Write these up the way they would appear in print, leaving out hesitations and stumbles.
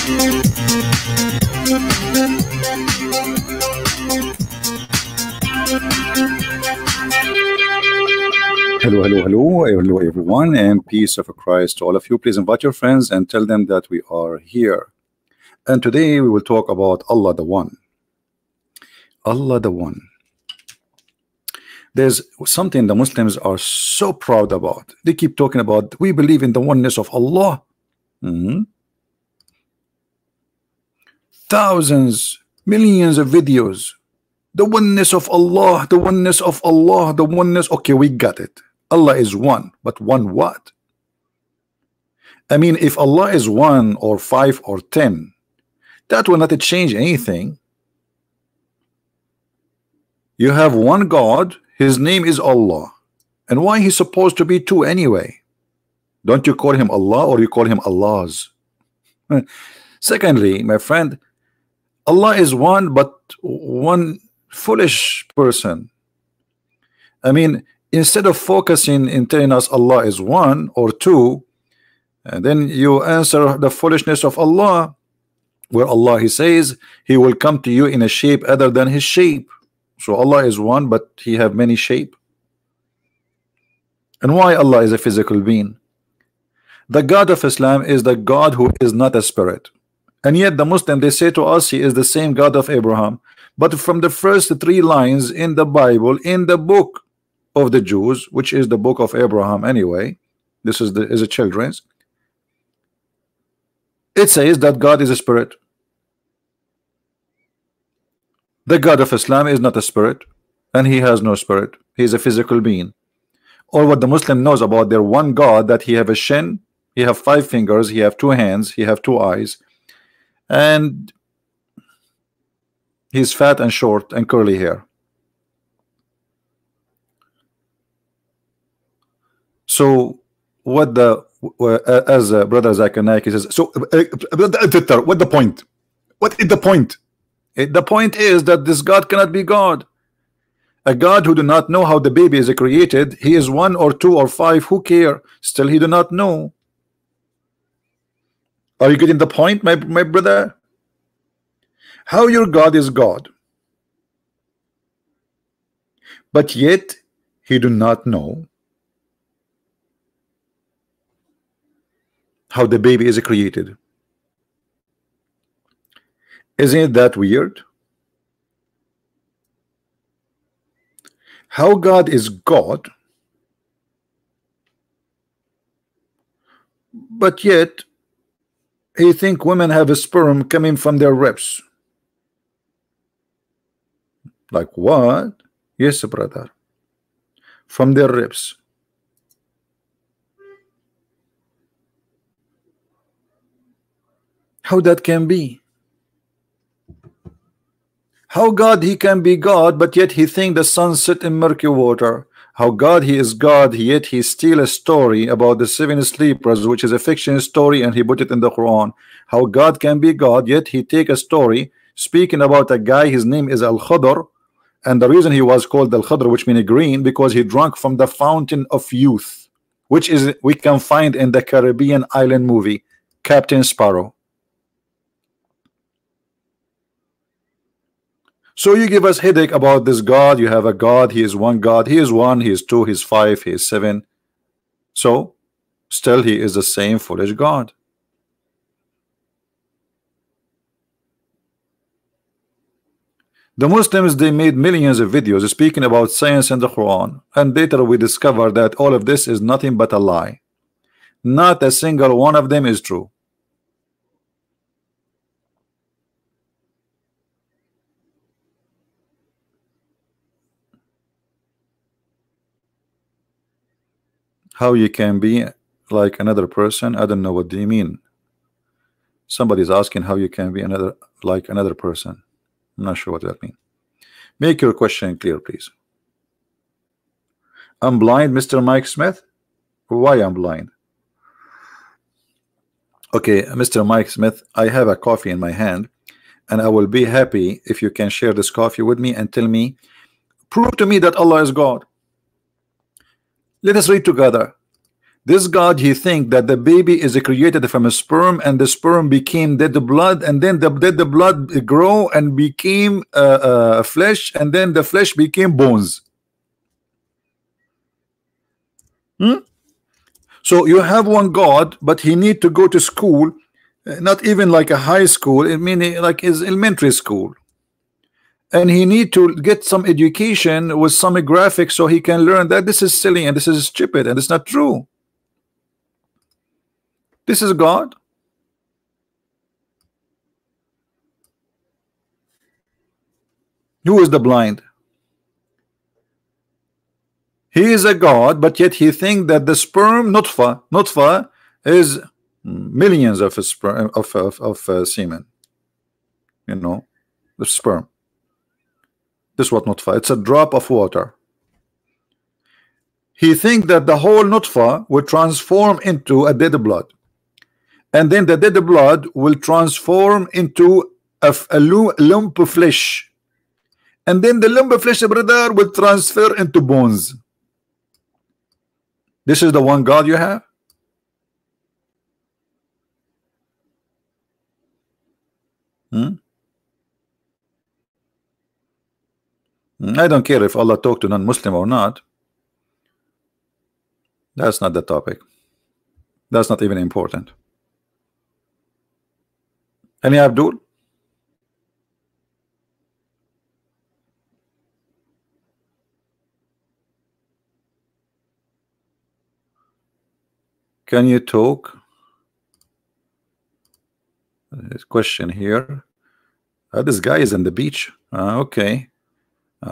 Hello, hello, hello, hello, everyone, and peace of Christ to all of you. Please invite your friends and tell them that we are here. And today we will talk about Allah the One. Allah the One. There's something the Muslims are so proud about. They keep talking about, we believe in the oneness of Allah. Thousands, millions of videos. The oneness of Allah, the oneness of Allah, the oneness. Okay, we got it. Allah is one, but one what? I mean, if Allah is 1 or 5 or 10, that will not change anything. You have one God, his name is Allah. And why he's supposed to be 2 anyway? Don't you call him Allah, or you call him Allah's? Secondly, my friend, Allah is one, but one foolish person. I mean, instead of focusing in telling us Allah is 1 or 2, and then you answer the foolishness of Allah, where Allah, he says he will come to you in a shape other than his shape. So Allah is one, but he have many shape. And why Allah is a physical being? The God of Islam is the God who is not a spirit. And yet the Muslim, they say to us he is the same God of Abraham. But from the first 3 lines in the Bible, in the book of the Jews, which is the book of Abraham anyway, this is a children's, it says that God is a spirit. The God of Islam is not a spirit, and he has no spirit. He is a physical being. Or what the Muslim knows about their one God, that he have a shin, he have 5 fingers, he have 2 hands, he have 2 eyes, and he's fat and short and curly hair. So what the as brother Zakir Naik says, so what the point? What is the point? The point is that this God cannot be God. A God who do not know how the baby is created, he is 1 or 2 or 5, who care? Still he do not know. Are you getting the point, my brother? How your God is God, but yet he do not know how the baby is created. Isn't that weird? How God is God, but yet he think women have a sperm coming from their ribs. Like what? Yes, brother, from their ribs. How that can be? How God he can be God, but yet he think the sun sit in murky water? How God he is God, yet he steal a story about the 7 sleepers, which is a fiction story, and he put it in the Quran. How God can be God, yet he take a story speaking about a guy, his name is Al-Khadr, and the reason he was called Al-Khadr, which means green, because he drank from the fountain of youth, which is we can find in the Caribbean island movie Captain Sparrow. So you give us headache about this God. You have a God, he is one God, he is 1, he is 2, he is 5, he is 7. So still he is the same foolish God. The Muslims, they made millions of videos speaking about science and the Quran, and later we discover that all of this is nothing but a lie. Not a single one of them is true. How you can be like another person? I don't know what they mean. Somebody's asking how you can be like another person. I'm not sure what that means. Make your question clear, please. I'm blind, Mr. Mike Smith. Why I'm blind? Okay, Mr. Mike Smith, I have a coffee in my hand, and I will be happy if you can share this coffee with me and tell me, prove to me that Allah is God. Let us read together. This God, he think that the baby is created from a sperm, and the sperm became dead blood, and then the dead blood grow and became flesh, and then the flesh became bones. So you have one God, but he need to go to school, not even like a high school, I mean like his elementary school, and he need to get some education with some graphics so he can learn that this is silly and this is stupid and it's not true. This is God. Who is the blind? He is a God, but yet he think that the sperm nutfa is millions of sperm of semen. You know, the sperm. This is what nutfa. It's a drop of water. He think that the whole nutfa will transform into a dead blood, and then the dead blood will transform into a lump of flesh, and then the lump of flesh, brother, will transfer into bones. This is the one God you have? I don't care if Allah talk to non-Muslim or not. That's not the topic. That's not even important. Any Abdul? Can you talk? This question here. This guy is on the beach. Okay.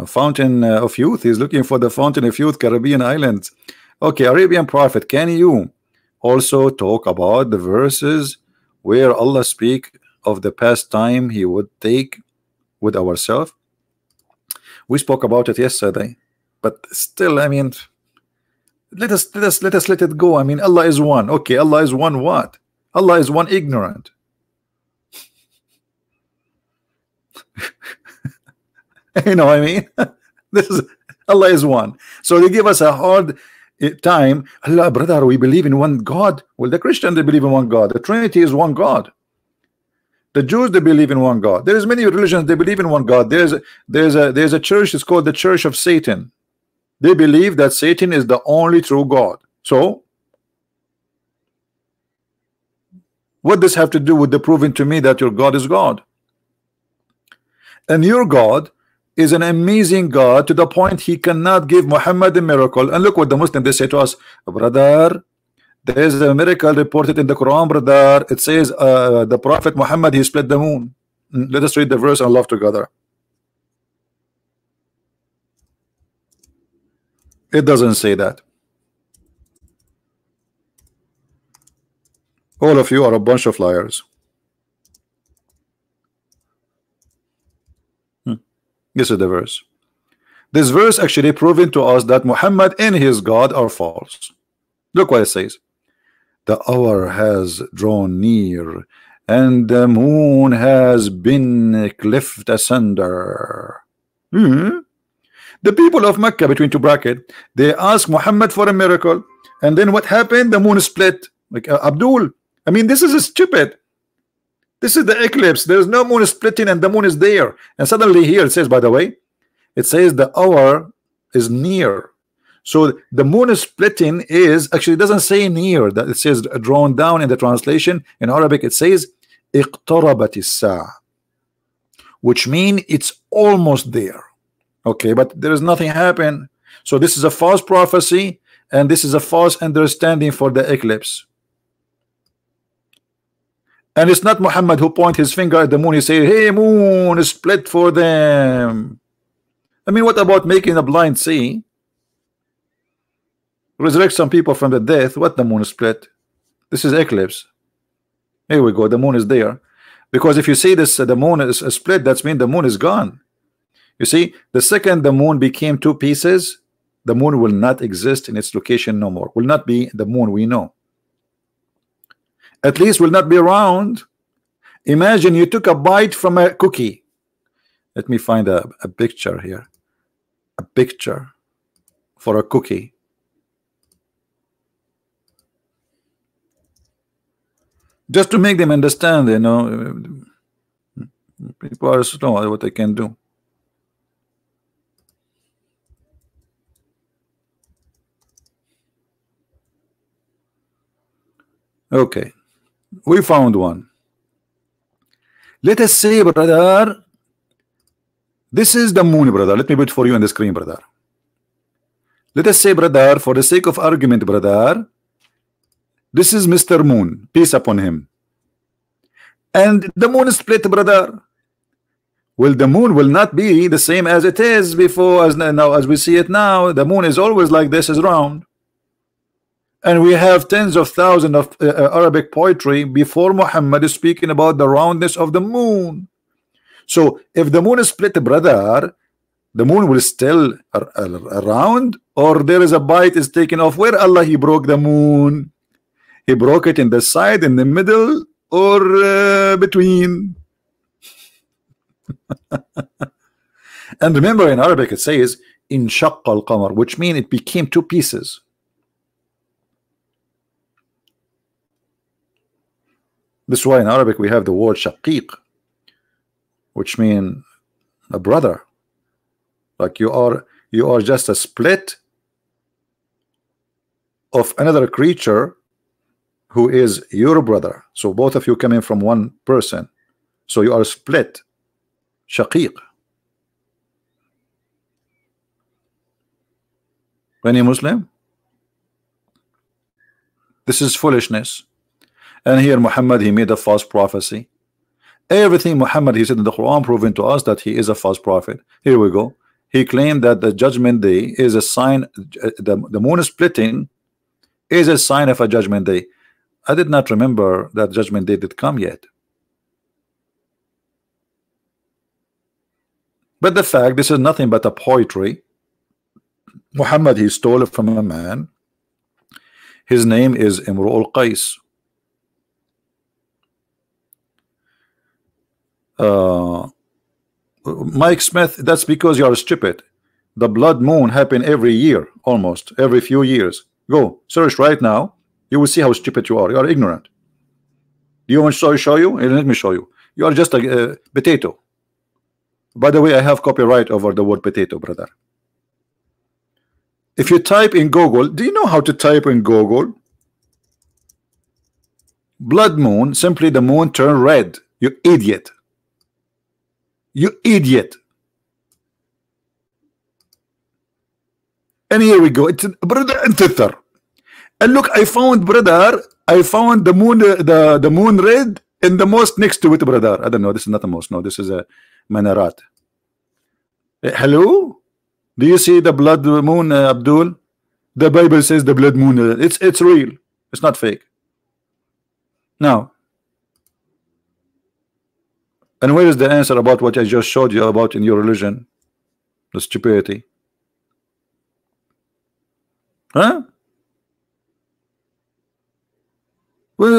Fountain of Youth. He's looking for the Fountain of Youth, Caribbean islands. Okay, Arabian Prophet, can you also talk about the verses where Allah speak of the past time he would take with ourselves? We spoke about it yesterday, but still, I mean, let us let it go. I mean, Allah is one. Okay, Allah is one what? Allah is one ignorant. You know what I mean? This is Allah is one. So they give us a hard time. Allah, brother, we believe in one God. Well, the Christian, they believe in one God. The Trinity is one God. The Jews, they believe in one God. There's many religions, they believe in one God. There's a church, it's called the Church of Satan. They believe that Satan is the only true God. So what does have to do with the proving to me that your God is God? And your God is an amazing God to the point he cannot give Muhammad a miracle. And look what the Muslims, they say to us, brother, there is a miracle reported in the Quran, brother. It says the Prophet Muhammad, he split the moon. Let us read the verse and laugh together. It doesn't say that. All of you are a bunch of liars. This is the verse. This verse actually proving to us that Muhammad and his God are false. Look what it says. The hour has drawn near, and the moon has been cleft asunder. The people of Mecca, between two brackets, they asked Muhammad for a miracle, and then what happened? The moon split. Like Abdul, I mean, this is stupid. This is the eclipse. There's no moon splitting and the moon is there. And suddenly here it says, by the way, it says the hour is near. So the moon is splitting is actually, it doesn't say near. That it says drawn down in the translation. In Arabic it says اقتربت الساعة, which means it's almost there. Okay, but there is nothing happen. So this is a false prophecy, and this is a false understanding for the eclipse. And it's not Muhammad who point his finger at the moon. He say, hey moon, split for them. I mean, what about making a blind see? Resurrect some people from the death. What the moon split? This is eclipse. Here we go. The moon is there. Because if you see this, the moon is split, that means the moon is gone. You see, the second the moon became two pieces, the moon will not exist in its location no more. Will not be the moon we know. At least will not be around. Imagine you took a bite from a cookie. Let me find a picture here. A picture for a cookie. just to make them understand, you know. People are slow what they can do. Okay, we found one. Let us say, brother, this is the moon, brother. Let me put it for you on the screen, brother. Let us say, brother, for the sake of argument, brother, this is Mr. Moon, peace upon him. And the moon is split, brother. Well, the moon will not be the same as it is before, as now, as we see it now. The moon is always like this, is round. And we have tens of thousands of Arabic poetry before Muhammad is speaking about the roundness of the moon. So if the moon is split, brother, the moon will still around, or there is a bite is taken off. Where Allah he broke the moon? He broke it in the side, in the middle, or between. And remember, in Arabic it says in shaqqa al-qamar, which means it became two pieces. This is why in Arabic we have the word shaqiq, which means a brother. Like you are just a split of another creature who is your brother. So both of you coming from one person. So you are split. Shaqiq. Any Muslim? This is foolishness. And here Muhammad, he made a false prophecy. Everything Muhammad he said in the Quran proving to us that he is a false prophet. Here we go. He claimed that the judgment day is a sign, the moon splitting is a sign of a judgment day. I did not remember that judgment day did come yet. But the fact, this is nothing but a poetry. Muhammad, he stole it from a man. His name is Imru al-Qais. Mike Smith, that's because you are stupid. The blood moon happen every year, almost every few years. Go search right now. You will see how stupid you are. You are ignorant. Do you want to show you? Let me show you. You are just a potato. By the way, I have copyright over the word potato, brother. If you type in Google, do you know how to type in Google? Blood moon, simply the moon turn red. You idiot. You idiot. And here we go. It's brother and thither. And look, I found, brother, I found the moon, the moon red in the mosque next to it, brother. I don't know. This is not a mosque. No, this is a minarat. Hello? Do you see the blood moon, Abdul? The Bible says the blood moon. It's real. It's not fake. Now, and where is the answer about what I just showed you about in your religion? The stupidity. Huh? This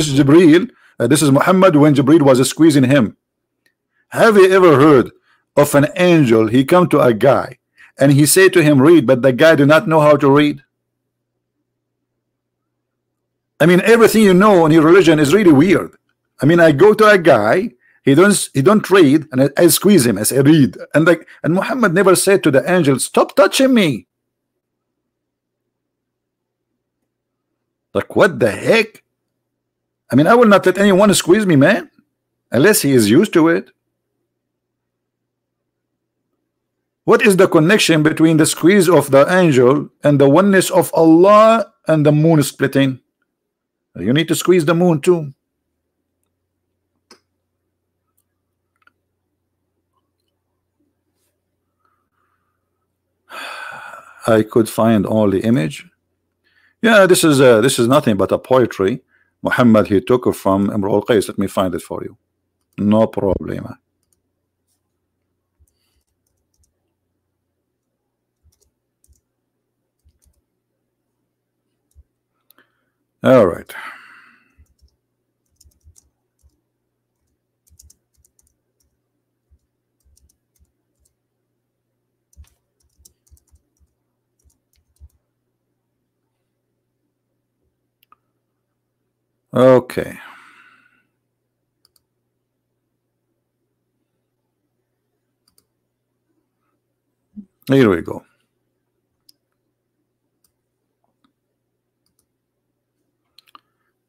is Jibreel. This is Muhammad when Jibreel was squeezing him. Have you ever heard of an angel? He come to a guy and he said to him, read, but the guy do not know how to read. I mean, everything you know in your religion is really weird. I mean, I go to a guy, he don't read, and I squeeze him, I say read, and Muhammad never said to the angel, stop touching me. Like, what the heck? I mean, I will not let anyone squeeze me, man, unless he is used to it. What is the connection between the squeeze of the angel and the oneness of Allah and the moon splitting? You need to squeeze the moon too. I could find only image. Yeah, this is nothing but a poetry. Muhammad, he took it from Imru al-Qais. Let me find it for you. No problem. All right. Okay. Here we go.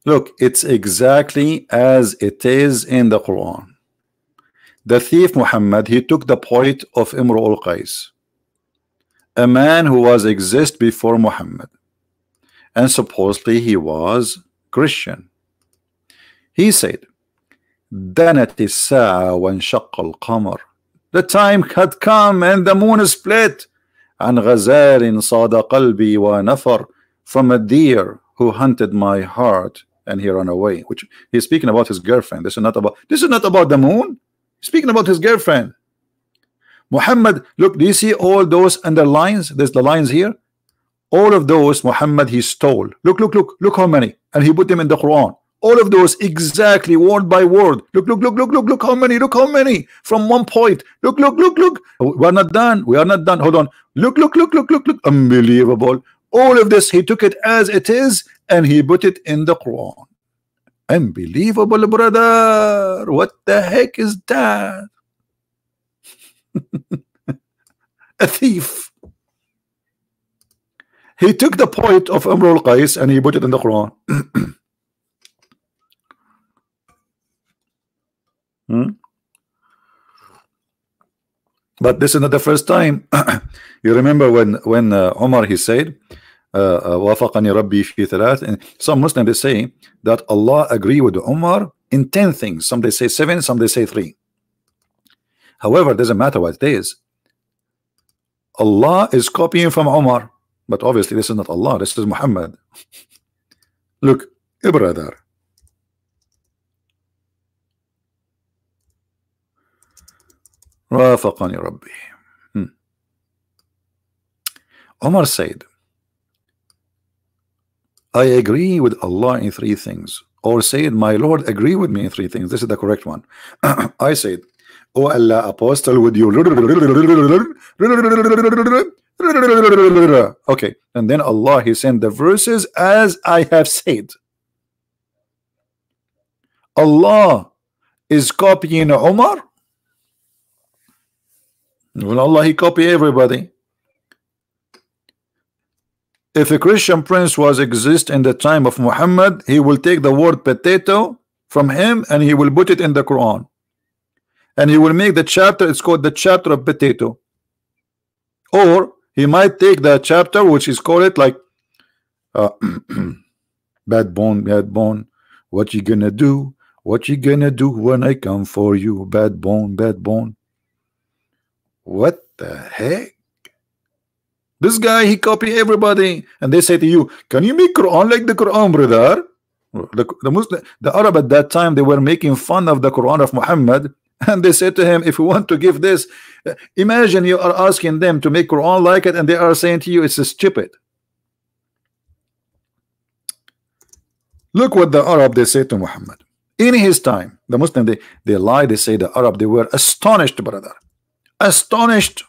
Look, it's exactly as it is in the Quran. The thief Muhammad, he took the point of Imru al-Qais, a man who was exist before Muhammad, and supposedly he was Christian. He said, دنت الساعة وانشق القمر. The time had come and the moon split. عن غزال صاد قلبي ونفر. From a deer who hunted my heart and he ran away. Which he's speaking about his girlfriend. This is not about the moon. He's speaking about his girlfriend. Muhammad, look, do you see all those underlines? There's the lines here. All of those Muhammad he stole. Look how many, and he put them in the Quran. All of those exactly word by word. Look how many from one point. Look. We are not done. Hold on. Look. Unbelievable. All of this he took it as it is and he put it in the Quran. Unbelievable, brother. What the heck is that? A thief. He took the point of Imru al-Qais and he put it in the Quran. But this is not the first time. You remember when Umar he said, وافقني ربي في ثلاث. And some Muslims they say that Allah agree with Umar in 10 things. Some they say 7, some they say 3. However, it doesn't matter what it is. Allah is copying from Umar, but obviously this is not Allah. This is Muhammad. Look, brother. وافقني ربي. Umar said, I agree with Allah in 3 things, or said my Lord agree with me in 3 things. This is the correct one. I said, oh Allah, apostle with you. Okay, and then Allah he sent the verses as I have said. Allah is copying Umar. Well, Allah he copy everybody. If a Christian prince was exist in the time of Muhammad, he will take the word potato from him and he will put it in the Quran, and he will make the chapter, it's called the chapter of potato. Or he might take the chapter which is called it like bad bone, what you gonna do when I come for you, bad bone. What the heck? This guy he copy everybody, and they say to you, can you make Quran like the Quran, brother? The Arab at that time, they were making fun of the Quran of Muhammad, and they said to him, if you want to give this, imagine you are asking them to make Quran like it, and they are saying to you it's stupid. Look what the Arab they say to Muhammad in his time. The Muslim they lie, they say the Arab they were astonished, brother, astonished.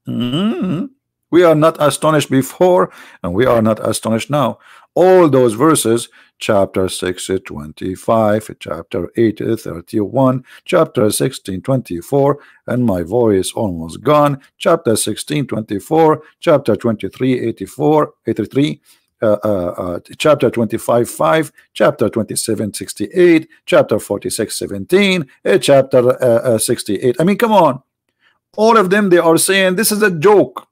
We are not astonished before, and we are not astonished now. All those verses, chapter 6 25, chapter 8 31, chapter 16 24, and my voice almost gone, chapter 16 24, chapter 23 83, chapter 25 5, chapter 27 68, chapter 46 17, chapter 68. I mean, come on. All of them, they are saying this is a joke.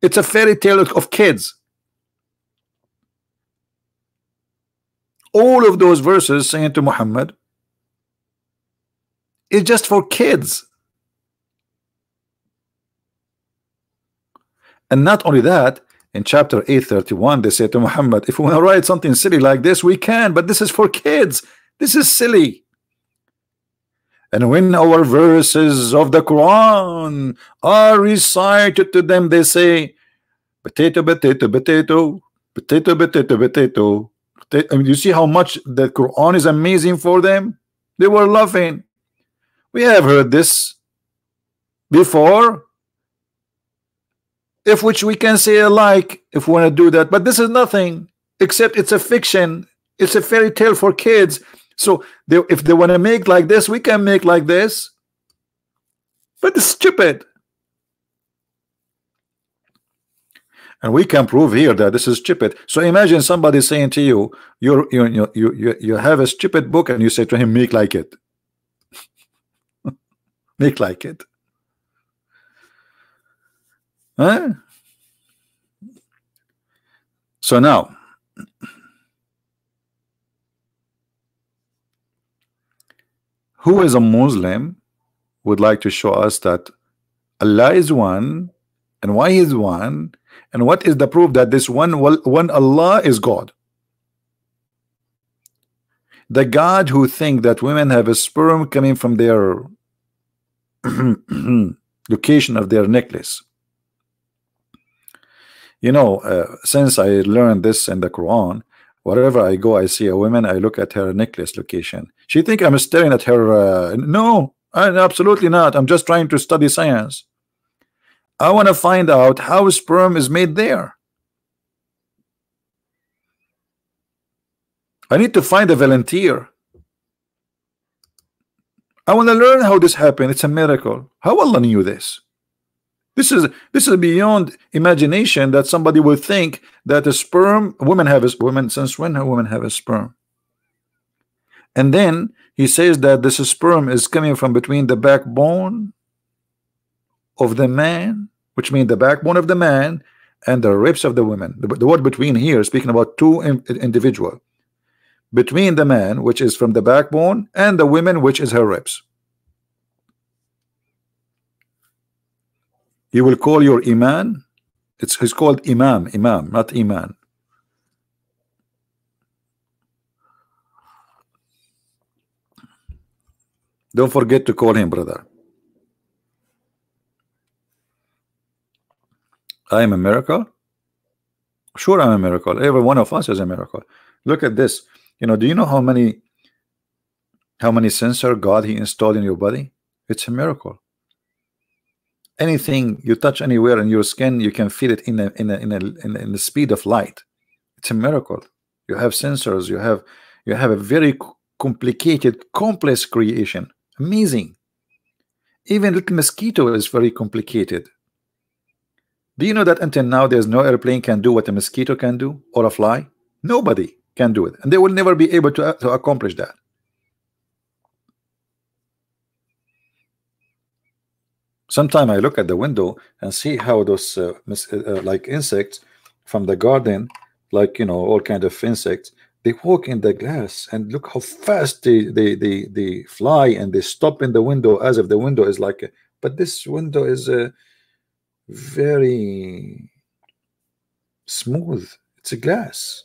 It's a fairy tale of kids. All of those verses saying to Muhammad, it's just for kids. And not only that, in chapter 831, they say to Muhammad, if we want to write something silly like this, we can, but this is for kids. This is silly. And when our verses of the Quran are recited to them, they say, potato. I mean, you see how much the Quran is amazing for them? They were laughing. We have heard this before, if which we can say alike if we want to do that, but this is nothing except it's a fiction. It's a fairy tale for kids. So if they want to make like this, we can make like this. But it's stupid. And we can prove here that this is stupid. So imagine somebody saying to you, you have a stupid book, and you say to him, make like it. Make like it. Huh? So now, who is a Muslim would like to show us that Allah is one, and why He is one, and what is the proof that this one Allah is God? The God who think that women have a sperm coming from their location of their necklace. You know, since I learned this in the Quran, wherever I go, I see a woman, I look at her necklace location. She think I'm staring at her. No, absolutely not. I'm just trying to study science. I want to find out how sperm is made there. I need to find a volunteer. I want to learn how this happened. It's a miracle. How Allah knew this? This is beyond imagination that somebody would think that a sperm, since when women have a sperm? And then he says that this sperm is coming from between the backbone of the man, which means the backbone of the man and the ribs of the woman. The word between here is speaking about two individual. Between the man, which is from the backbone, and the woman, which is her ribs. You will call your iman. It's called imam, not iman. Don't forget to call him brother. I am a miracle. Sure, I'm a miracle. Every one of us is a miracle. Look at this. You know, do you know how many sensor God He installed in your body? It's a miracle. Anything you touch anywhere in your skin, you can feel it in the speed of light. It's a miracle. You have sensors. You have a very complicated, complex creation. Amazing. Even little mosquito is very complicated. Do you know that until now there's no airplane can do what a mosquito can do, or a fly? Nobody can do it, and they will never be able to accomplish that. Sometimes I look at the window and see how those like insects from the garden, like, you know, all kind of insects, they walk in the glass, and look how fast they fly, and they stop in the window as if the window is like but this window is very smooth. It's a glass.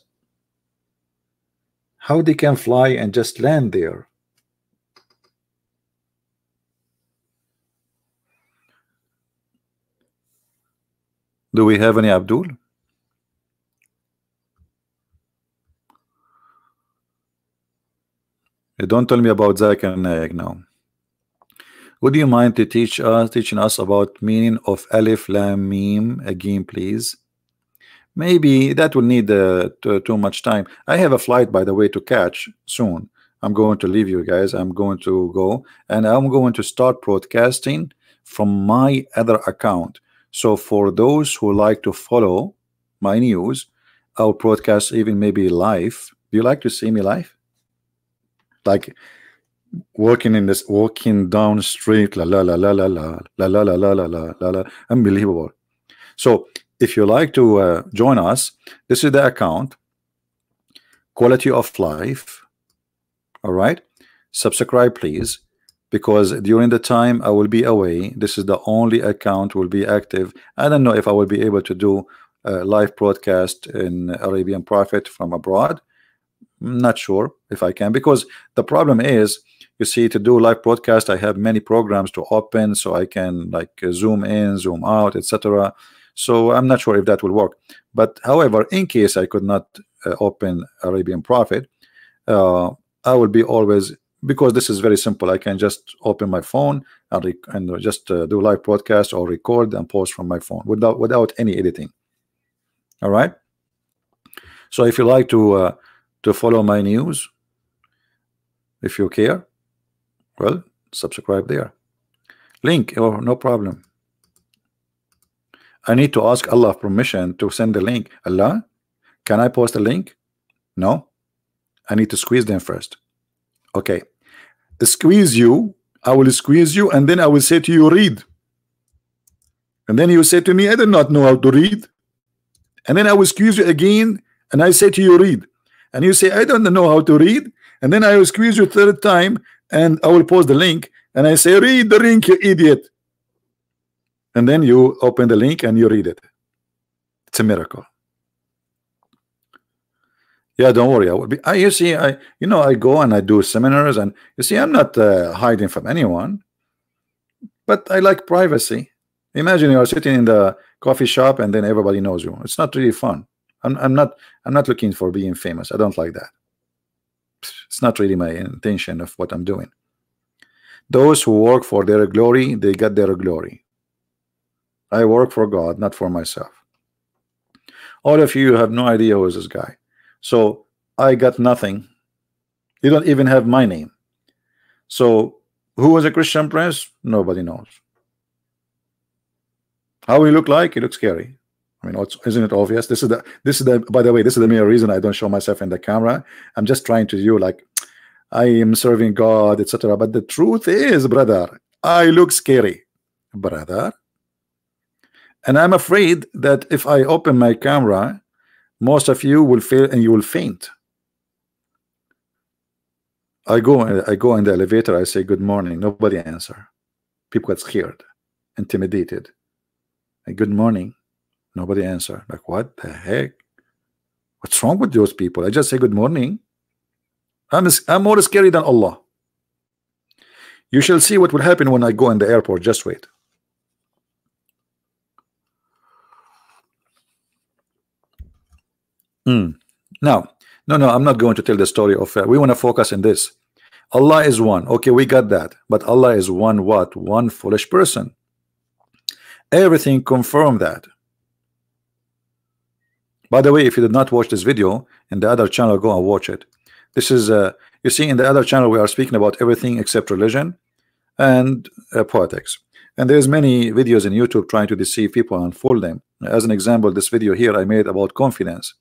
How they can fly and just land there? Do we have any Abdul? Don't tell me about Zach and Nayak now. Would you mind to teaching us about meaning of Alif Lam Mim again, please? Maybe that will need too much time. I have a flight, by the way, to catch soon. I'm going to leave you guys. I'm going to go, and I'm going to start broadcasting from my other account. So for those who like to follow my news, I'll broadcast even maybe live. Do you like to see me live? Like walking down the street, la la la la la la la la la la la la la, unbelievable. So if you like to join us, this is the account, Quality of Life. All right, subscribe please, because during the time I will be away, this is the only account will be active. I don't know if I will be able to do a live broadcast in Arabian Prophet from abroad. I'm not sure if I can, because the problem is, you see, to do live broadcast I have many programs to open, so I can like zoom in, zoom out, etc. So I'm not sure if that will work. But however, in case I could not open Arabian Prophet, I will be always, because this is very simple, I can just open my phone and just do live broadcast or record and post from my phone without any editing. All right, so if you like to to follow my news? If you care, well, subscribe there. Link, oh, no problem. I need to ask Allah permission to send the link. Allah, can I post a link? No, I need to squeeze them first. Okay, squeeze you, I will squeeze you, and then I will say to you, read. And then you say to me, I do not know how to read. And then I will squeeze you again, and I say to you, read. And you say, I don't know how to read. And then I will squeeze you third time, and I will post the link, and I say, read the link, you idiot. And then you open the link and you read it. It's a miracle. Yeah, don't worry. I will be. You see, I go and I do seminars, and you see, I'm not hiding from anyone, but I like privacy. Imagine you are sitting in the coffee shop and then everybody knows you. It's not really fun. I'm not looking for being famous. I don't like that. It's not really my intention of what I'm doing. Those who work for their glory, they get their glory. I work for God, not for myself. All of you have no idea who is this guy. So I got nothing. You don't even have my name. So who was a Christian prince? Nobody knows. How he look like? He looks scary. I mean, isn't it obvious? This is the by the way, this is the main reason I don't show myself in the camera. I'm just trying to do like I am serving God, etc. But the truth is, brother, I look scary, brother. And I'm afraid that if I open my camera, most of you will fail and you will faint. I go in the elevator, I say good morning, nobody answer. People get scared, intimidated. Good morning, nobody answer. Like, what the heck? What's wrong with those people? I just say good morning. I'm more scary than Allah. You shall see what will happen when I go in the airport. Just wait. Now, no, I'm not going to tell the story of we want to focus on this. Allah is one. Okay, we got that. But Allah is one what? One foolish person. Everything confirm that. By the way, if you did not watch this video in the other channel, go and watch it. This is you see, in the other channel we are speaking about everything except religion and politics. And there's many videos in YouTube trying to deceive people and fool them. As an example, this video here I made about confidence.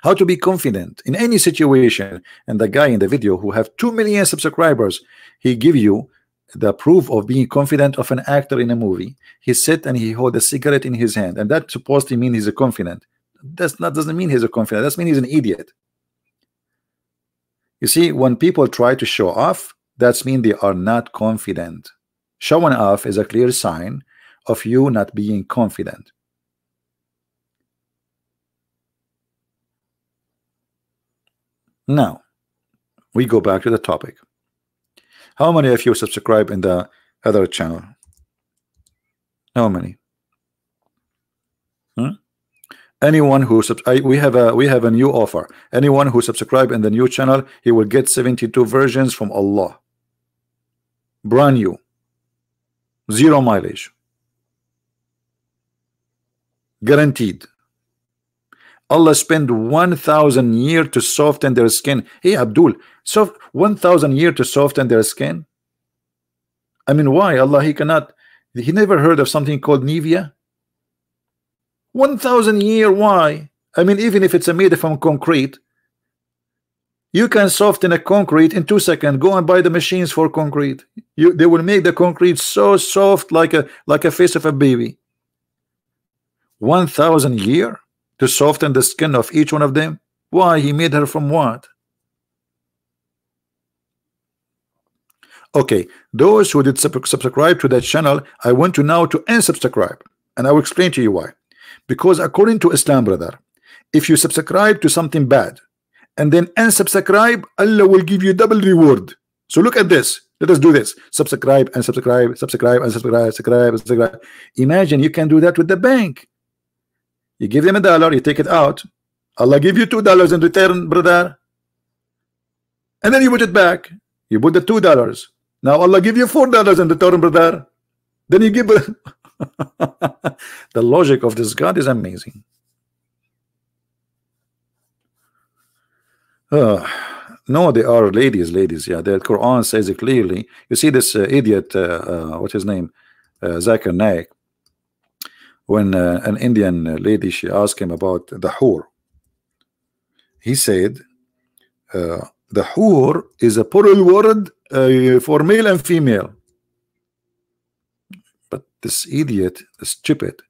How to be confident in any situation. And the guy in the video who have 2 million subscribers, he give you the proof of being confident of an actor in a movie. He sit and he hold a cigarette in his hand, and that supposed to mean he's a confident. Doesn't mean he's a confident. That means he's an idiot. You see, when people try to show off, that's mean they are not confident. Showing off is a clear sign of you not being confident. Now we go back to the topic. How many of you subscribe in the other channel? How many? Anyone who we have a new offer. Anyone who subscribe in the new channel, he will get 72 versions from Allah, brand new, 0 mileage, guaranteed. Allah spent 1,000 years to soften their skin. Hey Abdul, so 1,000 years to soften their skin? I mean, why? Allah, he never heard of something called Nivea? 1,000 years, why? I mean, even if it's made from concrete, you can soften a concrete in 2 seconds. Go and buy the machines for concrete. They will make the concrete so soft like a face of a baby. 1,000 years to soften the skin of each one of them? Why? He made her from what? Okay, those who did subscribe to that channel, I want to now to unsubscribe, and I will explain to you why. Because according to Islam, brother, if you subscribe to something bad and then unsubscribe, Allah will give you double reward. So look at this. Let us do this. Subscribe and subscribe, subscribe and subscribe, subscribe. Imagine you can do that with the bank. You give them $1, you take it out. Allah give you $2 in return, brother. And then you put it back. You put the $2. Now Allah give you $4 in return, brother. Then you give the logic of this God is amazing. Uh, no, they are ladies, ladies. Yeah, the Quran says it clearly. You see this idiot, what's his name, Zakir Naik, when an Indian lady, she asked him about the hur. He said, the hur is a plural word for male and female. But this idiot, the stupid,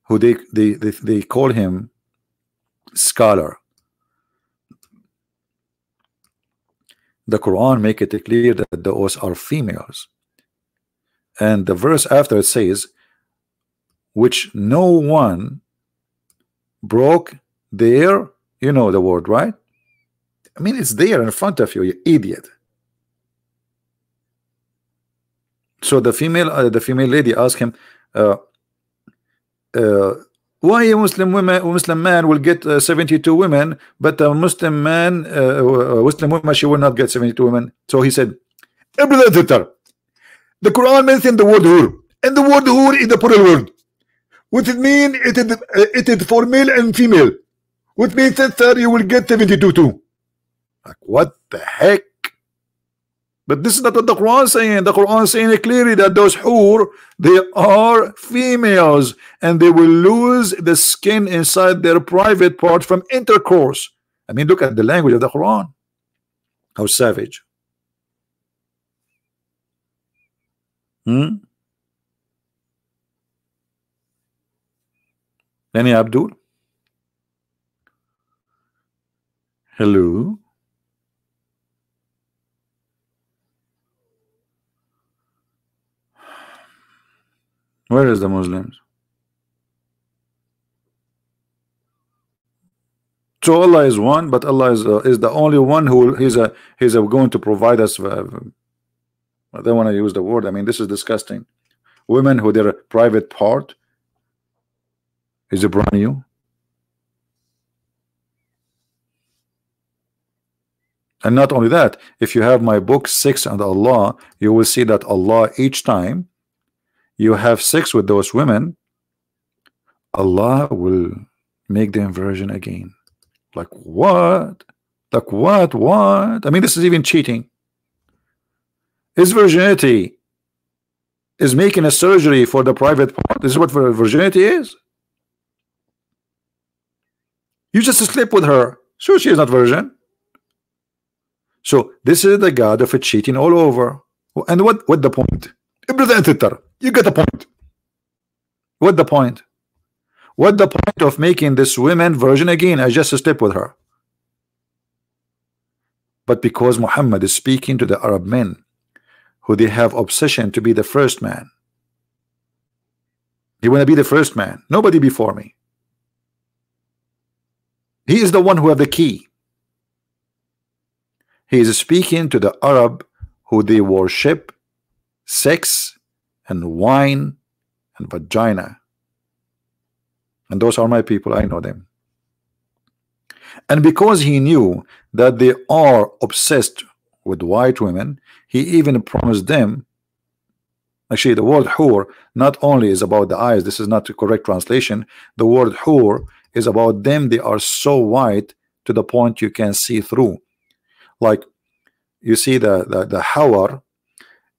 who they call him scholar. The Quran make it clear that those are females, and the verse after it says, which no one broke their, you know the word, right? I mean, it's there in front of you, you idiot. So the female lady asked him, why a Muslim man will get 72 women, but a Muslim man, Muslim woman, she will not get 72 women. So he said, the Quran mentioned the word hur, and the word hur is the plural word, which it means it is for male and female, which means that, sir, you will get 72 too. Like, what the heck? But this is not what the Quran is saying. The Quran is saying clearly that those hur, they are females, and they will lose the skin inside their private part from intercourse. I mean, look at the language of the Quran. How savage. Any Abdul? Hello? Where is the Muslims? So Allah is one, but Allah is the only one who he's going to provide us. I don't want to use the word. I mean, this is disgusting. Women who their private part is a brand new. And not only that, if you have my book 6 and Allah, you will see that Allah, each time you have sex with those women, Allah will make them virgin again. Like what? Like what? I mean, this is even cheating. His virginity is making a surgery for the private part. This is what virginity is. You just sleep with her, so she is not virgin. So this is the God of cheating all over. And what the point? You get the point. What the point? What the point of making this woman virgin again? I just slept with her. But because Muhammad is speaking to the Arab men who they have obsession to be the first man. He want to be the first man. Nobody before me. He is the one who have the key. He is speaking to the Arab who they worship sex and wine and vagina. And those are my people, I know them. And because he knew that they are obsessed with white women, he even promised them. Actually, the word hur not only is about the eyes, this is not the correct translation. The word hur is about them, they are so white to the point you can see through. Like, you see the hawar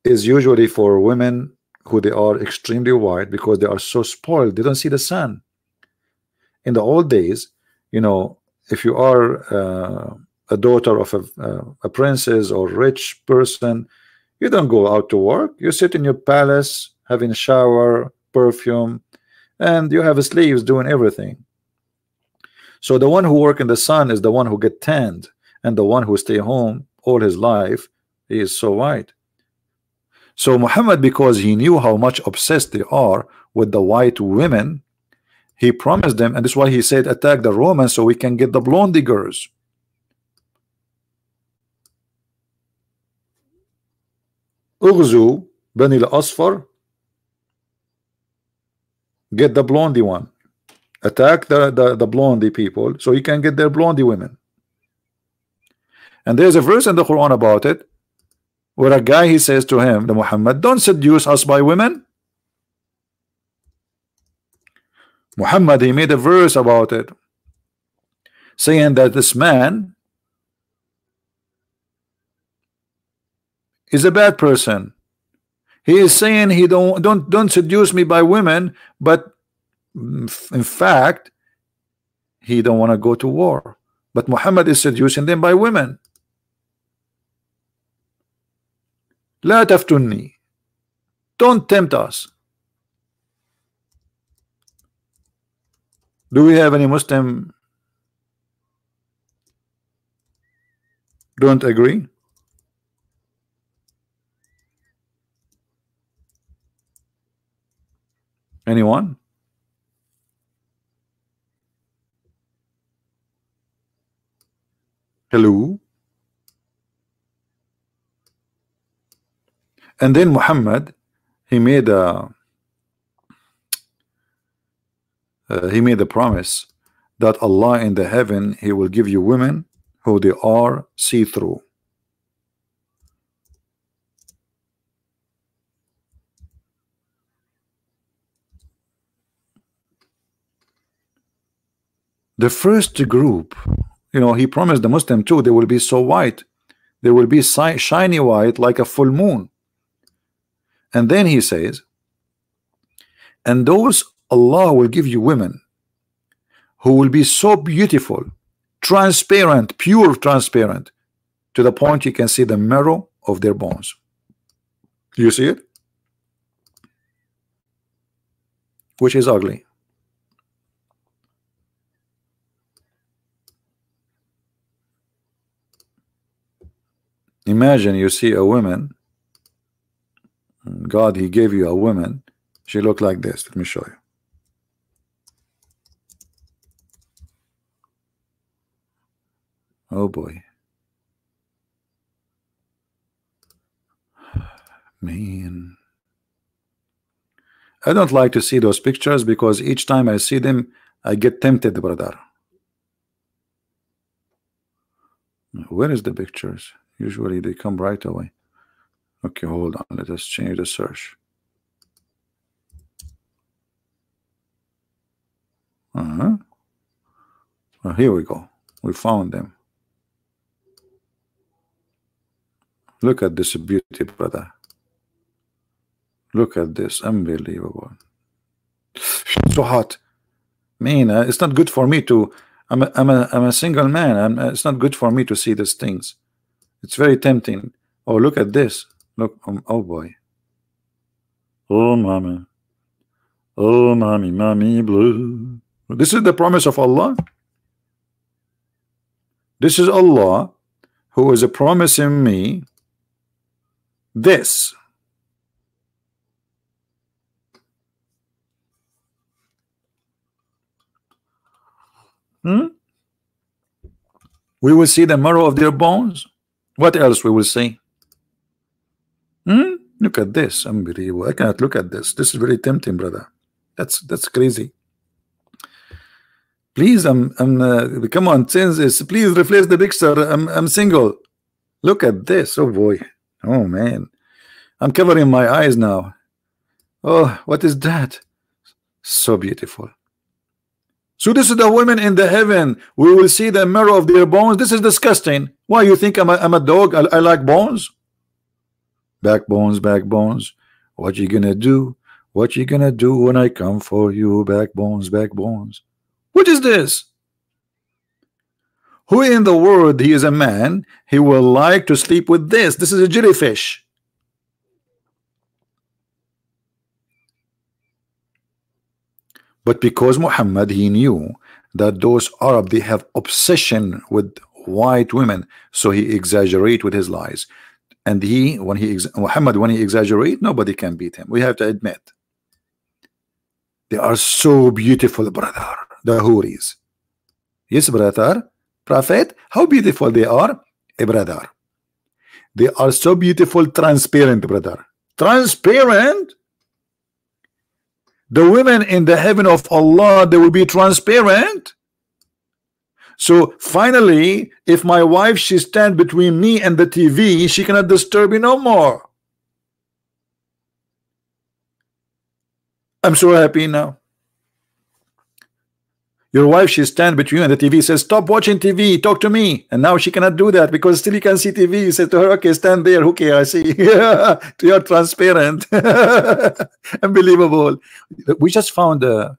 is usually for women who they are extremely white because they are so spoiled, they don't see the sun. In the old days, you know, if you are a daughter of a princess or rich person, you don't go out to work. You sit in your palace having a shower, perfume, and you have slaves doing everything. So the one who work in the sun is the one who get tanned, and the one who stay home all his life, he is so white. So Muhammad, because he knew how much obsessed they are with the white women, he promised them, and this is why he said attack the Romans so we can get the blondie girls. Ughzu Bani al-Asfar, get the blondie one. Attack the blondie people so you can get their blondie women. And there's a verse in the Quran about it where a guy, he says to him, the Muhammad, don't seduce us by women. Muhammad, he made a verse about it saying that this man is a bad person. He is saying he don't seduce me by women, but in fact he don't want to go to war. But Muhammad is seducing them by women. لا تفتني. Don't tempt us. Do we have any Muslim don't agree? Anyone? Hello? And then Muhammad, he made a promise that Allah in the heaven, he will give you women who they are see-through. The first group, you know, he promised the Muslim too, they will be so white, they will be shiny white like a full moon. And then he says, and those Allah will give you women who will be so beautiful, transparent, pure transparent, to the point you can see the marrow of their bones. You see it? Which is ugly. Imagine you see a woman, God, he gave you a woman, she looked like this. Let me show you. Oh boy. Man. I don't like to see those pictures because each time I see them, I get tempted, brother. Where is the pictures? Usually they come right away. Okay, hold on. Let us change the search. Oh, here we go. We found them. Look at this beauty, brother. Look at this. Unbelievable. So hot. Man, it's not good for me to. I'm a single man. It's not good for me to see these things. It's very tempting. Oh, look at this. Look. Oh boy. Oh mommy. Oh mommy, mommy blue. This is the promise of Allah. This is Allah who is promising me this. We will see the marrow of their bones. What else we will see? Look at this. Unbelievable. I cannot look at this. This is very tempting, brother. That's crazy. Please, come on, please replace the picture. I'm single. Look at this. Oh boy. Oh man. I'm covering my eyes now. Oh, what is that? So beautiful. So this is the women in the heaven. We will see the marrow of their bones. This is disgusting. Why you think I'm a dog? I like bones. Backbones, backbones. What you gonna do? What you gonna do when I come for you? Backbones, backbones. What is this? Who in the world, he is a man, he will like to sleep with this? This is a jellyfish. But because Muhammad, he knew that those Arab, they have obsession with white women, so he exaggerate with his lies. And Muhammad, when he exaggerate, nobody can beat him. We have to admit. They are so beautiful, brother. The Houris. Yes, brother. Prophet, how beautiful they are, brother. They are so beautiful, transparent, brother. Transparent. The women in the heaven of Allah, they will be transparent. So finally, if my wife, she stand between me and the TV, she cannot disturb me no more. I'm so happy now. Your wife, she stand between you and the TV, says, stop watching TV, talk to me. And now she cannot do that because still you can see TV. You say to her, okay, stand there. Okay, I see. You're transparent. Unbelievable. We just found you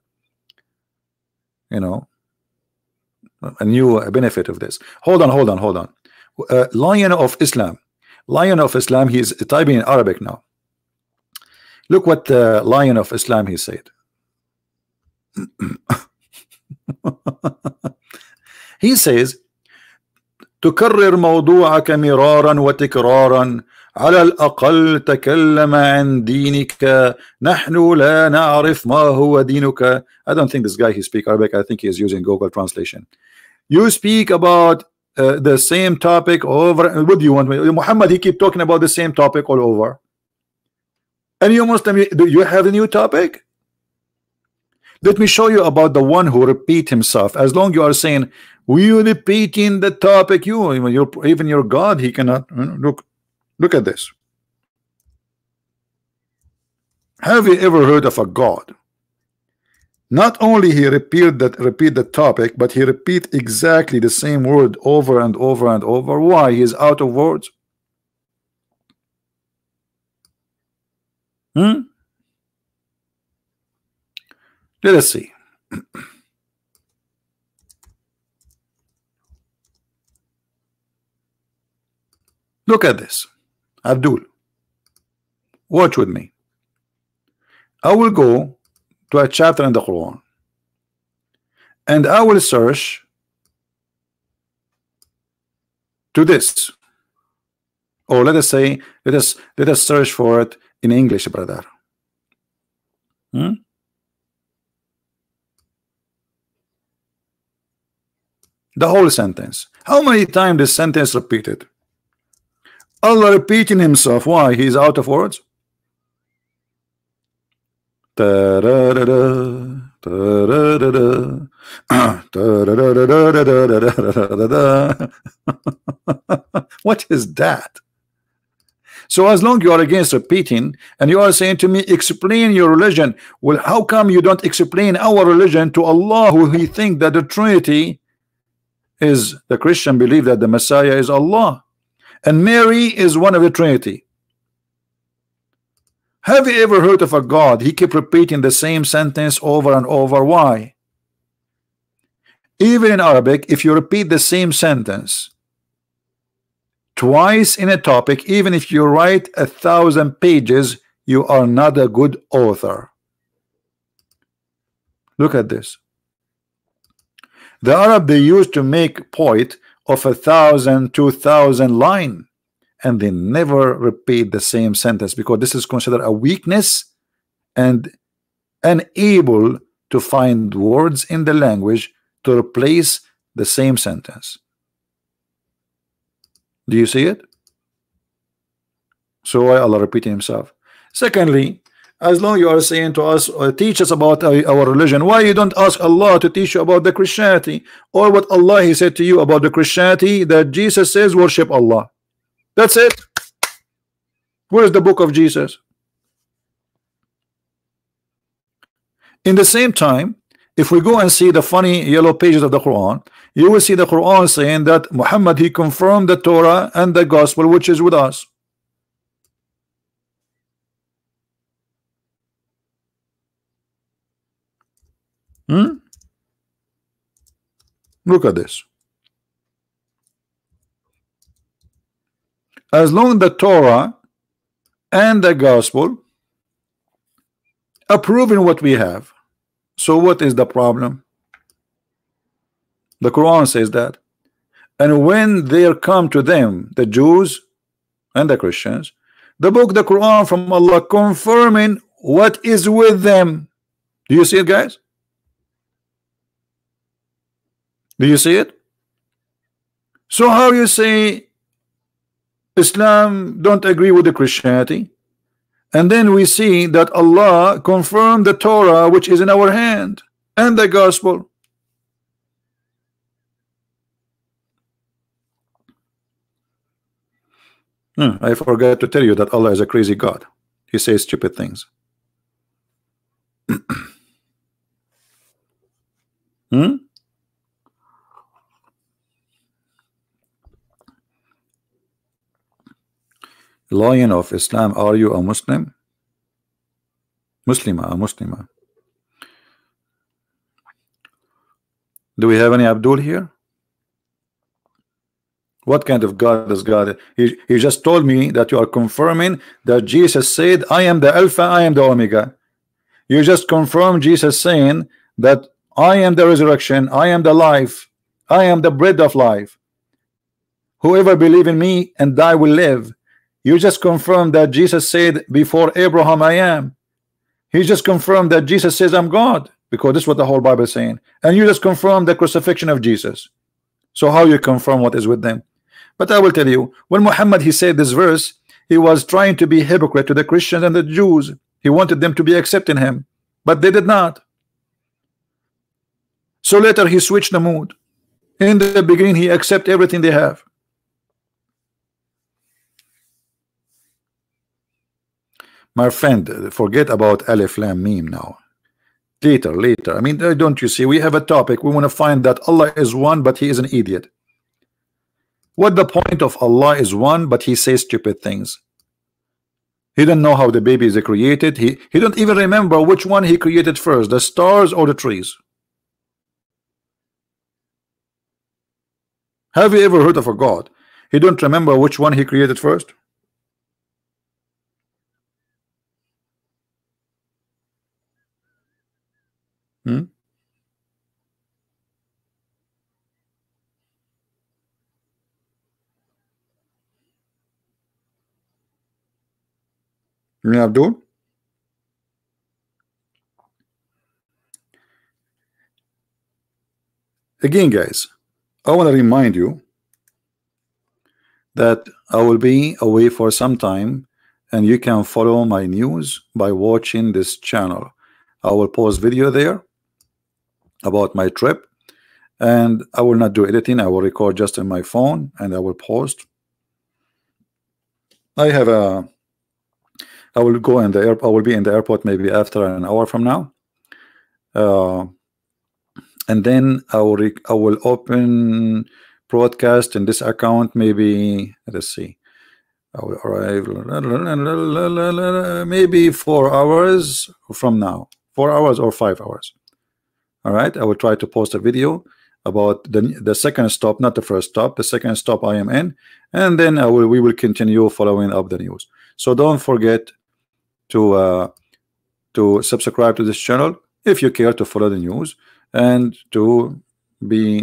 know, a new benefit of this. Hold on. Lion of Islam. Lion of Islam, he's typing in Arabic now. Look what the Lion of Islam he said. He says, تكرر موضوعك مرارا وتكرارا على الأقل تكلم عن دينك نحن لا نعرف ما هو دينك. I don't think this guy he speak Arabic. I think he is using Google translation. You speak about the same topic over. What do you want me? Muhammad, he keep talking about the same topic all over. And you Muslim, do you have a new topic? Let me show you about the one who repeat himself. As long you are saying we repeating the topic, even your God, he cannot. Look at this. Have you ever heard of a God? Not only he repeat the topic, but he repeat exactly the same word over and over and over. Why? He is out of words. Let us see. Look at this. Abdul, watch with me. I will go to a chapter in the Quran and I will search to this, or let us say let us search for it in English, brother. The whole sentence. How many times this sentence repeated? Allah repeating himself. Why? He's out of words. What is that? So as long you are against repeating and you are saying to me, explain your religion. Well, how come you don't explain our religion to Allah, who he think that the Trinity is? The Christian believe that the Messiah is Allah and Mary is one of the Trinity. Have you ever heard of a God? He kept repeating the same sentence over and over. Why? Even in Arabic, if you repeat the same sentence twice in a topic, even if you write 1,000 pages, you are not a good author. Look at this. The Arab, they used to make poet of 1,000, 2,000 line, and they never repeat the same sentence because this is considered a weakness and unable to find words in the language to replace the same sentence. Do you see it? So why Allah repeating himself? Secondly, as long you are saying to us or teach us about our religion, why you don't ask Allah to teach you about the Christianity, or what Allah he said to you about the Christianity, that Jesus says worship Allah? That's it. Where is the book of Jesus? In the same time, if we go and see the funny yellow pages of the Quran, you will see the Quran saying that Muhammad, he confirmed the Torah and the gospel which is with us. Look at this. As long the Torah and the gospel approving what we have, so what is the problem? The Quran says that. And when there come to them, the Jews and the Christians, the book, the Quran from Allah, confirming what is with them. Do you see it, guys? Do you see it? So how you say Islam don't agree with the Christianity, and then we see that Allah confirmed the Torah which is in our hand and the gospel? I forgot to tell you that Allah is a crazy God. He says stupid things. Lion of Islam, are you a Muslim? Muslima, a Muslima. Do we have any Abdul here? What kind of God is God? He just told me that you are confirming that Jesus said, I am the Alpha, I am the Omega. You just confirm Jesus saying that I am the resurrection, I am the life, I am the bread of life. Whoever believe in me and die will live. You just confirmed that Jesus said before Abraham I am. He just confirmed that Jesus says I'm God, because this is what the whole Bible is saying. And you just confirmed the crucifixion of Jesus. So how you confirm what is with them? But I will tell you, when Muhammad he said this verse, he was trying to be hypocrite to the Christians and the Jews. He wanted them to be accepting him, but they did not. So later he switched the mood. In the beginning he accepted everything they have. My friend, forget about Alif Lam Mim now. Later. I mean, don't you see? We have a topic. We want to find that Allah is one, but he is an idiot. What the point of Allah is one, but he says stupid things? He don't know how the baby is created. He don't even remember which one he created first, the stars or the trees. Have you ever heard of a God? He don't remember which one he created first? Abdul? Again, guys, I want to remind you that I will be away for some time, and you can follow my news by watching this channel. I will post video there about my trip, and I will not do editing. I will record just on my phone and I will post. I will go in the airport. I will be in the airport maybe after an hour from now, and then I will open broadcast in this account. Maybe let's see. I will arrive maybe 4 hours from now, 4 hours or 5 hours. All right, I will try to post a video about the second stop, not the first stop, the second stop I am in, and then we will continue following up the news. So don't forget to subscribe to this channel if you care to follow the news and to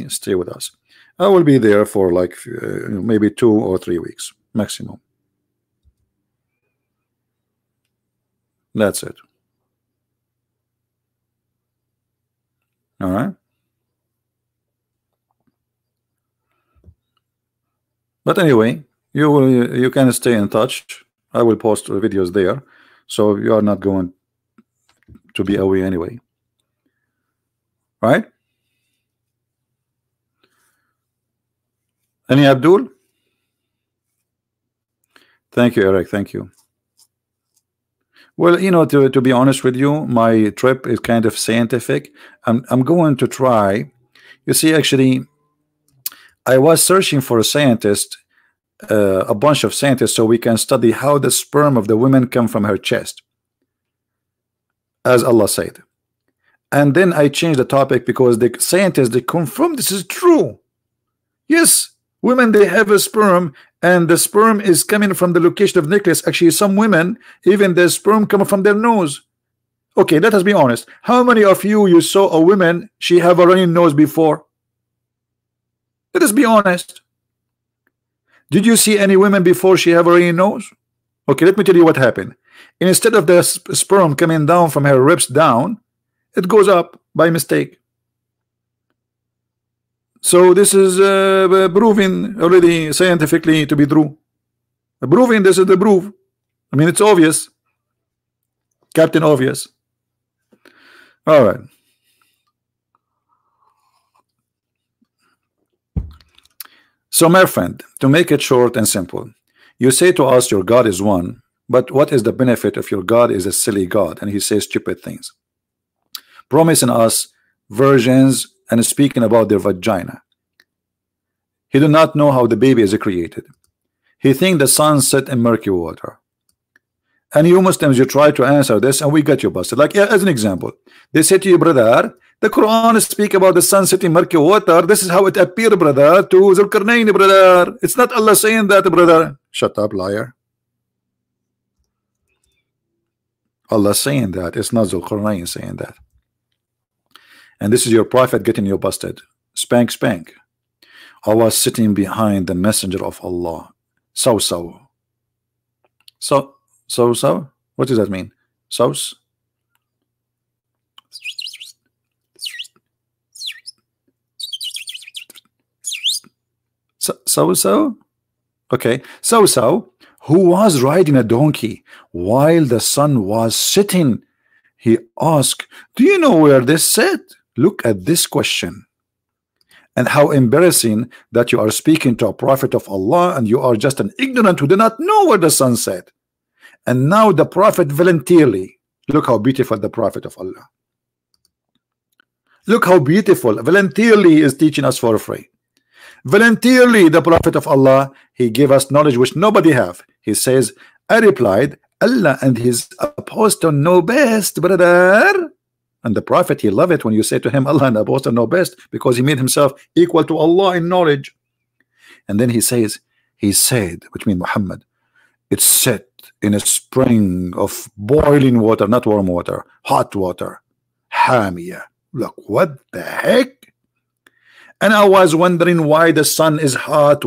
stay with us. I will be there for like maybe 2 or 3 weeks maximum. That's it. All right. But anyway, you can stay in touch. I will post videos there, so you are not going to be away anyway. Right? Any Abdul? Thank you, Eric. Thank you. Well, you know, to be honest with you, my trip is kind of scientific. I'm going to try. You see, actually, I was searching for a scientist, a bunch of scientists, so we can study how the sperm of the woman come from her chest, as Allah said. And then I changed the topic because the scientists, they confirm this is true. Yes, women, they have a sperm, and the sperm is coming from the location of nucleus. Actually, some women, even the sperm come from their nose. Okay, let us be honest. How many of you saw a woman, she have a running nose before? Let us be honest. Did you see any women before she have a running nose? Okay, let me tell you what happened. Instead of the sperm coming down from her ribs down, it goes up by mistake. So this is proven already scientifically to be true. Proving this is the proof. I mean, it's obvious. Captain Obvious. All right. So my friend, to make it short and simple, you say to us your God is one, but what is the benefit if your God is a silly God and he says stupid things, promising us virgins and speaking about their vagina? He do not know how the baby is created. He think the sun set in murky water. And you Muslims, you try to answer this and we get you busted. Like, yeah, as an example, they say to you, brother, the Quran speak about the sun setting murky water. This is how it appeared, brother, to Zulkarnain, brother. It's not Allah saying that, brother. Shut up, liar. Allah saying that. It's not Zulkarnain saying that. And this is your prophet getting you busted. Spank, spank. I was sitting behind the messenger of Allah. So. What does that mean? Sauce? So? Okay. So, who was riding a donkey while the sun was setting? He asked, do you know where this set? Look at this question. And how embarrassing that you are speaking to a prophet of Allah and you are just an ignorant who do not know where the sun set. And now the prophet voluntarily, look how beautiful the prophet of Allah. Look how beautiful, voluntarily is teaching us for free. Voluntarily, the prophet of Allah, he gave us knowledge which nobody have. He says, I replied, Allah and his apostle know best, brother. And the prophet, he love it when you say to him, Allah and the apostle know best, because he made himself equal to Allah in knowledge. And then he says, he said, which means Muhammad, it's set in a spring of boiling water, not warm water, hot water, Hamia. Look, what the heck? And I was wondering why the sun is hot,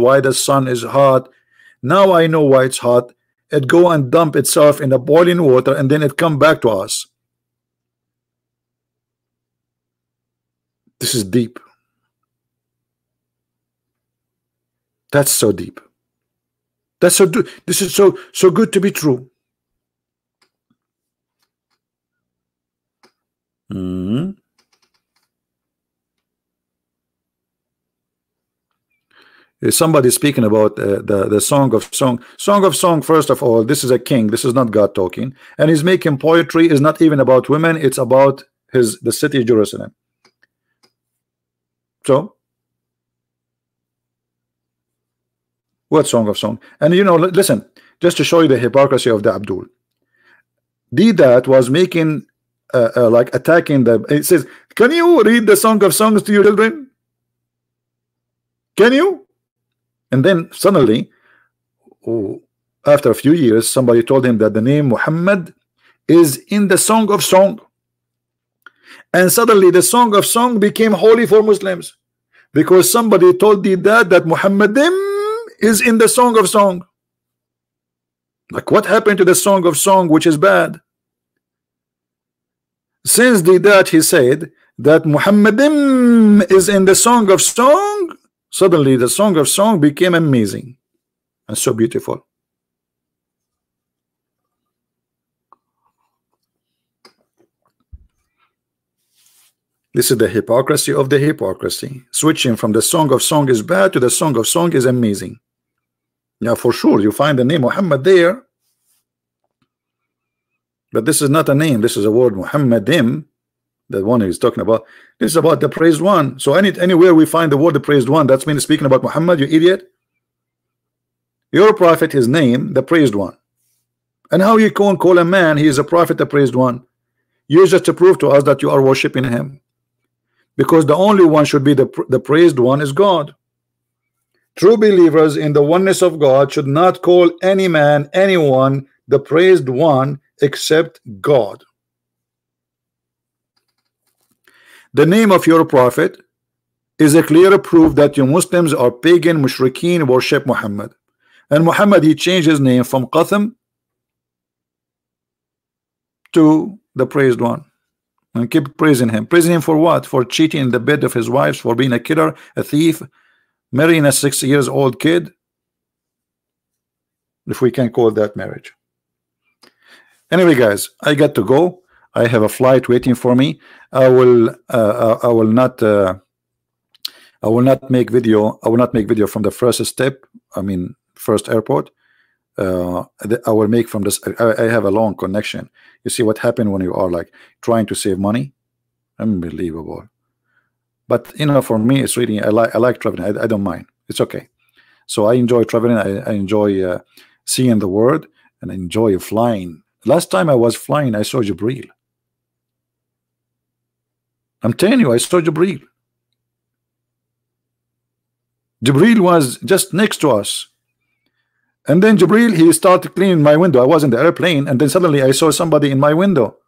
Now I know why it's hot. It go and dump itself in the boiling water and then it come back to us. This is deep. That's so deep. That's so this is so good to be true. Somebody speaking about the Song of Song. First of all, this is a king. This is not God talking, and he's making poetry. Is not even about women. It's about the city of Jerusalem. So, what Song of Song? And you know, listen, just to show you the hypocrisy of the Abdul. That was making like attacking the. It says, can you read the Song of Songs to your children? Can you? And then suddenly, after a few years, somebody told him that the name Muhammad is in the Song of Song. And suddenly the Song of Song became holy for Muslims. Because somebody told that Muhammadim is in the Song of Song. Like, what happened to the Song of Song, which is bad? Since that he said that Muhammadim is in the Song of Song, suddenly the Song of Song became amazing and so beautiful. This is the hypocrisy of the hypocrisy. Switching from the Song of Song is bad to the Song of Song is amazing. Yeah, for sure, you find the name Muhammad there. But this is not a name. This is a word, Muhammadim. The one he's talking about. This is about the praised one. So anywhere we find the word the praised one, that's means speaking about Muhammad, you idiot. Your prophet, his name, the praised one. And how you can call a man, he is a prophet, the praised one? You just to prove to us that you are worshiping him. Because the only one should be the praised one is God. True believers in the oneness of God should not call any man, anyone, the praised one except God. The name of your prophet is a clear proof that you Muslims are pagan, mushrikeen, worship Muhammad. And Muhammad, he changed his name from Qatham to the praised one. And keep praising him. Praising him for what? For cheating in the bed of his wives, for being a killer, a thief, marrying a 6-year-old kid. If we can call that marriage. Anyway, guys, I got to go. I have a flight waiting for me. I will not make video. I will not make video from the first step. I mean, first airport. I will make from this. I have a long connection. You see what happened when you are like trying to save money? Unbelievable. But you know, for me, it's really I like traveling. I don't mind. It's okay. So I enjoy traveling. I enjoy seeing the world, and I enjoy flying. Last time I was flying, I saw Jibreel. I'm telling you, I saw Jibreel. Jibreel was just next to us. And then Jibreel, he started cleaning my window. I was in the airplane, and then suddenly I saw somebody in my window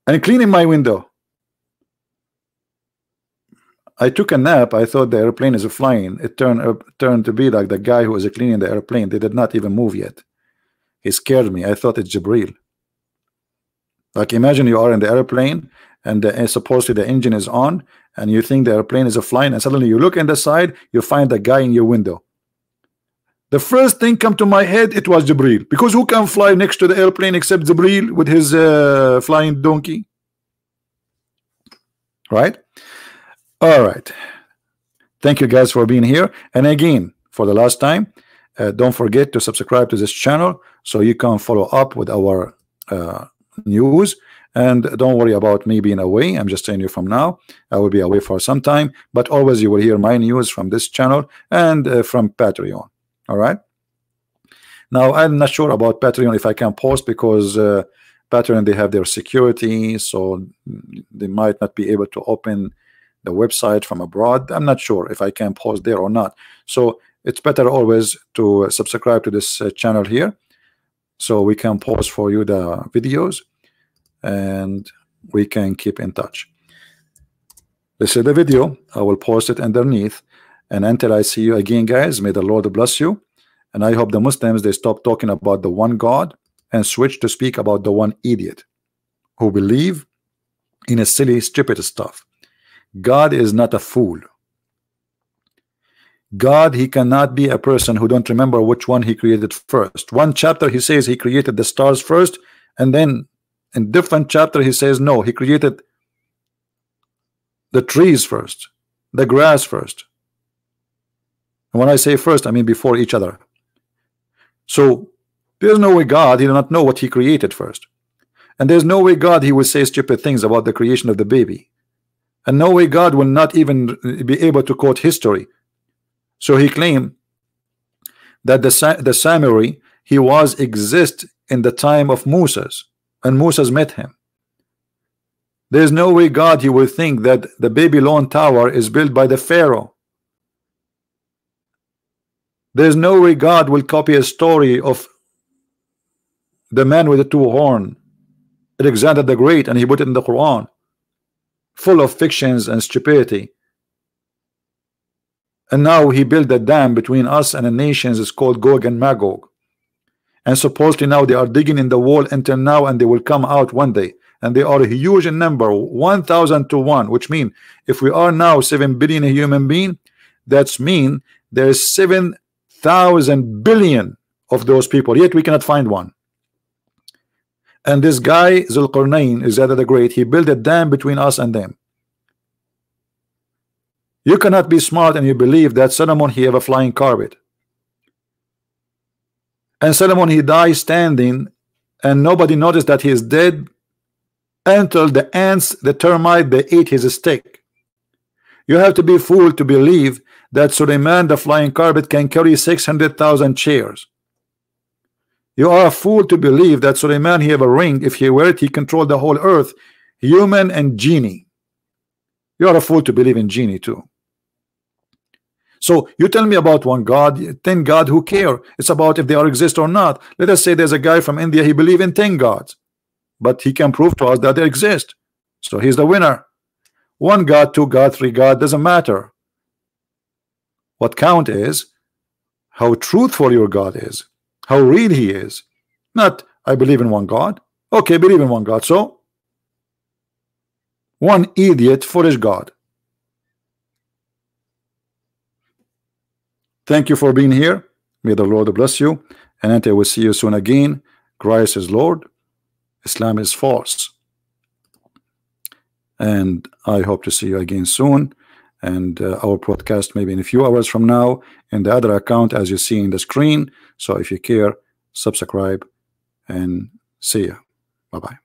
and cleaning my window. I took a nap. I thought the airplane is flying. It turned to be like the guy who was cleaning the airplane. They did not even move yet. He scared me. I thought it's Jibreel. Like, imagine you are in the airplane, and supposedly the engine is on, and you think the airplane is flying, and suddenly you look in the side, you find the guy in your window. The first thing come to my head, it was Jibreel, because who can fly next to the airplane except Jibreel with his flying donkey, right? All right, thank you guys for being here. And again, for the last time, don't forget to subscribe to this channel so you can follow up with our news. And don't worry about me being away. I'm just telling you from now, I will be away for some time, but always you will hear my news from this channel and from Patreon. All right, now I'm not sure about Patreon if I can post, because Patreon, they have their security, so they might not be able to open the website from abroad. I'm not sure if I can post there or not. So it's better always to subscribe to this channel here, so we can post for you the videos and we can keep in touch. This is the video. I will post it underneath. And until I see you again, guys, may the Lord bless you. And I hope the Muslims, they stop talking about the one God and switch to speak about the one idiot who believe in a silly, stupid stuff. God is not a fool. God, he cannot be a person who don't remember which one he created first. One chapter he says he created the stars first, and then in different chapter he says no, he created the trees first, the grass first. And when I say first, I mean before each other. So there's no way God, he did not know what he created first. And there's no way God, he will say stupid things about the creation of the baby. And no way God will not even be able to quote history. So he claimed that the samurai, he was exist in the time of Moses, and Moses met him. There's no way God, he will think that the Babylon tower is built by the Pharaoh. There's no way God will copy a story of the man with the two horns, Alexander the Great, and he put it in the Quran, full of fictions and stupidity. And now he built a dam between us and the nations. It's called Gog and Magog. And supposedly now they are digging in the wall until now, and they will come out one day. And they are a huge in number, 1,000 to 1, which means if we are now 7 billion human being, that's mean there's 7,000 billion of those people, yet we cannot find one. And this guy Zulqarnain, Alexander the Great, he built a dam between us and them. You cannot be smart and you believe that Solomon, he have a flying carpet, and Solomon, he died standing, and nobody noticed that he is dead until the ants, the termite, they ate his stick. You have to be fooled to believe that Suleiman, the flying carpet, can carry 600,000 chairs. You are a fool to believe that Suleiman, he have a ring. If he wear it, he controlled the whole earth, human and genie. You are a fool to believe in genie too. So you tell me about one God, 10 God, who care? It's about if they are exist or not. Let us say there's a guy from India, he believe in 10 gods, but he can prove to us that they exist. So he's the winner. 1 God, 2 God, 3 God, doesn't matter. What count is how truthful your God is, how real he is. Not I believe in 1 God. Okay, believe in 1 God. So 1 idiot, foolish God. Thank you for being here. May the Lord bless you. And until we see you soon again, Christ is Lord, Islam is false. And I hope to see you again soon. And our podcast maybe in a few hours from now in the other account, as you see in the screen. So if you care, subscribe and see you. Bye-bye.